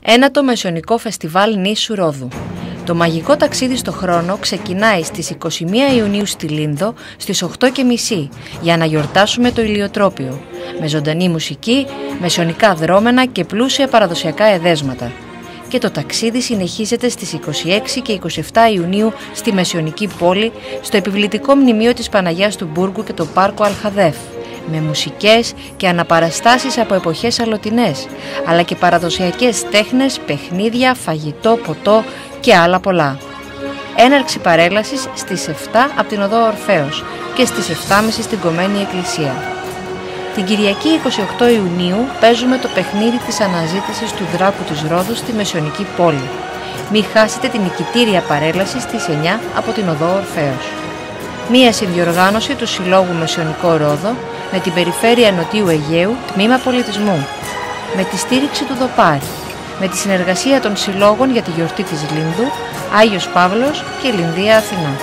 Ένατο Μεσαιωνικό Φεστιβάλ Νήσου Ρόδου. Το μαγικό ταξίδι στο χρόνο ξεκινάει στις 21 Ιουνίου στη Λίνδο στις 8:30 για να γιορτάσουμε το ηλιοτρόπιο, με ζωντανή μουσική, μεσαιωνικά δρόμενα και πλούσια παραδοσιακά εδέσματα. Και το ταξίδι συνεχίζεται στις 26 και 27 Ιουνίου στη Μεσαιωνική πόλη, στο επιβλητικό μνημείο της Παναγιάς του Μπούργου και το πάρκο Αλχαδέφ, με μουσικές και αναπαραστάσεις από εποχές αλλοτινές, αλλά και παραδοσιακές τέχνες, παιχνίδια, φαγητό, ποτό και άλλα πολλά. Έναρξη παρέλασης στις 7 από την οδό Ορφέως και στις 7:30 στην Κομμένη Εκκλησία. Την Κυριακή 28 Ιουνίου παίζουμε το παιχνίδι της αναζήτησης του δράκου της Ρόδου στη Μεσαιωνική πόλη. Μην χάσετε την νικητήρια παρέλαση στις 9 από την οδό Ορφέως. Μία συνδιοργάνωση του Συλλόγου Μεσαιωνικό Ρόδο με την Περιφέρεια Νοτιού Αιγαίου, Τμήμα Πολιτισμού, με τη στήριξη του ΔΟΠΑΡ, με τη συνεργασία των συλλόγων για τη γιορτή της Λίνδου, Άγιος Παύλος και Λινδία Αθηνά.